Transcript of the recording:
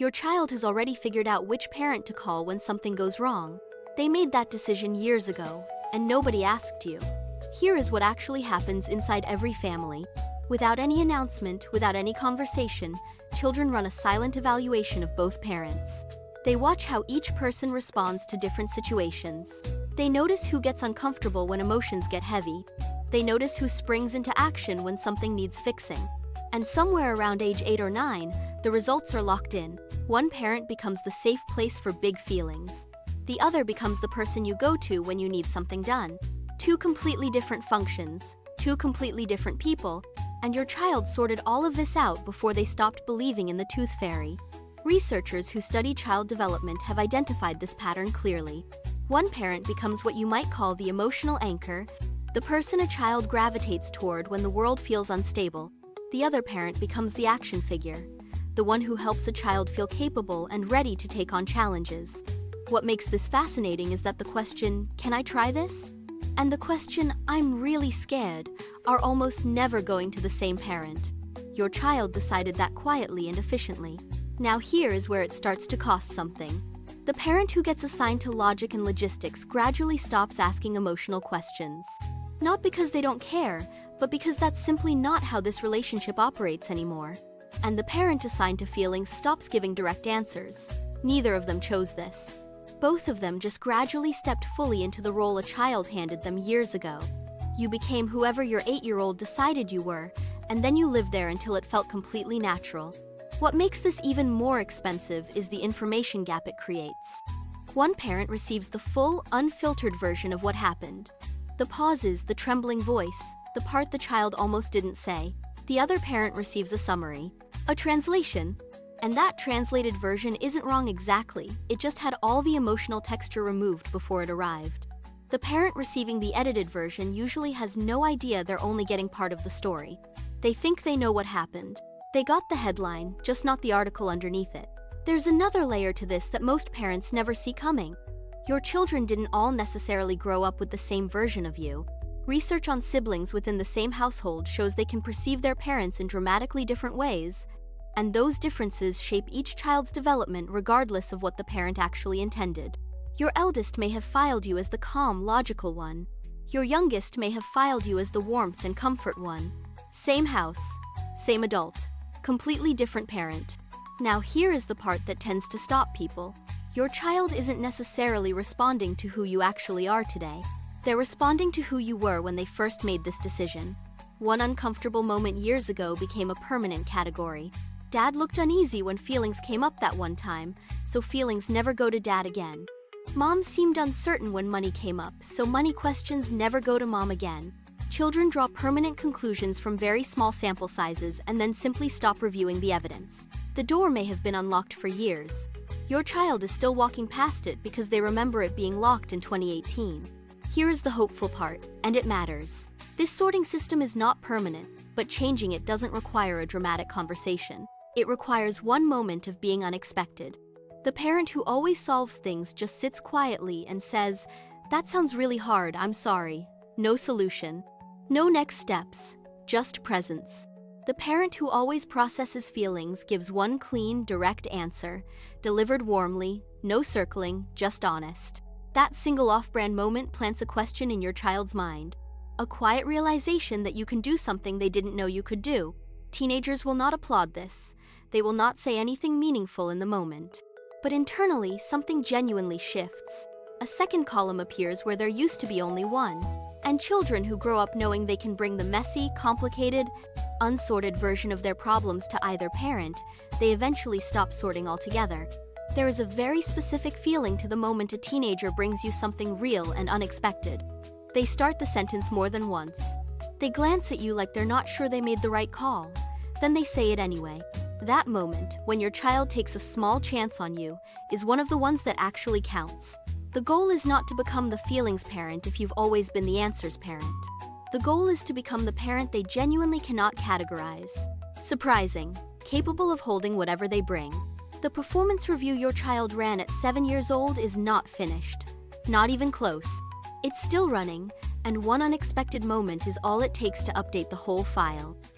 Your child has already figured out which parent to call when something goes wrong. They made that decision years ago, and nobody asked you. Here is what actually happens inside every family. Without any announcement, without any conversation, children run a silent evaluation of both parents. They watch how each person responds to different situations. They notice who gets uncomfortable when emotions get heavy. They notice who springs into action when something needs fixing. And somewhere around age 8 or 9, the results are locked in. One parent becomes the safe place for big feelings. The other becomes the person you go to when you need something done. Two completely different functions, two completely different people, and your child sorted all of this out before they stopped believing in the tooth fairy. Researchers who study child development have identified this pattern clearly. One parent becomes what you might call the emotional anchor, the person a child gravitates toward when the world feels unstable. The other parent becomes the action figure, the one who helps a child feel capable and ready to take on challenges. What makes this fascinating is that the question, "Can I try this?" and the question, "I'm really scared," are almost never going to the same parent. Your child decided that quietly and efficiently. Now here is where it starts to cost something. The parent who gets assigned to logic and logistics gradually stops asking emotional questions. Not because they don't care, but because that's simply not how this relationship operates anymore. And the parent assigned to feelings stops giving direct answers. Neither of them chose this. Both of them just gradually stepped fully into the role a child handed them years ago. You became whoever your 8-year-old decided you were, and then you lived there until it felt completely natural. What makes this even more expensive is the information gap it creates. One parent receives the full, unfiltered version of what happened. The pauses, the trembling voice, the part the child almost didn't say. The other parent receives a summary, a translation. And that translated version isn't wrong exactly, it just had all the emotional texture removed before it arrived. The parent receiving the edited version usually has no idea they're only getting part of the story. They think they know what happened. They got the headline, just not the article underneath it. There's another layer to this that most parents never see coming. Your children didn't all necessarily grow up with the same version of you. Research on siblings within the same household shows they can perceive their parents in dramatically different ways, and those differences shape each child's development regardless of what the parent actually intended. Your eldest may have filed you as the calm, logical one. Your youngest may have filed you as the warmth and comfort one. Same house, same adult, completely different parent. Now here is the part that tends to stop people. Your child isn't necessarily responding to who you actually are today. They're responding to who you were when they first made this decision. One uncomfortable moment years ago became a permanent category. Dad looked uneasy when feelings came up that one time, so feelings never go to Dad again. Mom seemed uncertain when money came up, so money questions never go to Mom again. Children draw permanent conclusions from very small sample sizes and then simply stop reviewing the evidence. The door may have been unlocked for years. Your child is still walking past it because they remember it being locked in 2018. Here is the hopeful part, and it matters. This sorting system is not permanent, but changing it doesn't require a dramatic conversation. It requires one moment of being unexpected. The parent who always solves things just sits quietly and says, "That sounds really hard, I'm sorry." No solution. No next steps. Just presence. The parent who always processes feelings gives one clean, direct answer, delivered warmly, no circling, just honest. That single off-brand moment plants a question in your child's mind. A quiet realization that you can do something they didn't know you could do. Teenagers will not applaud this. They will not say anything meaningful in the moment. But internally, something genuinely shifts. A second column appears where there used to be only one. And children who grow up knowing they can bring the messy, complicated, unsorted version of their problems to either parent, they eventually stop sorting altogether. There is a very specific feeling to the moment a teenager brings you something real and unexpected. They start the sentence more than once. They glance at you like they're not sure they made the right call. Then they say it anyway. That moment, when your child takes a small chance on you, is one of the ones that actually counts. The goal is not to become the feelings parent if you've always been the answers parent. The goal is to become the parent they genuinely cannot categorize. Surprising, capable of holding whatever they bring. The performance review your child ran at 7 years old is not finished. Not even close. It's still running, and one unexpected moment is all it takes to update the whole file.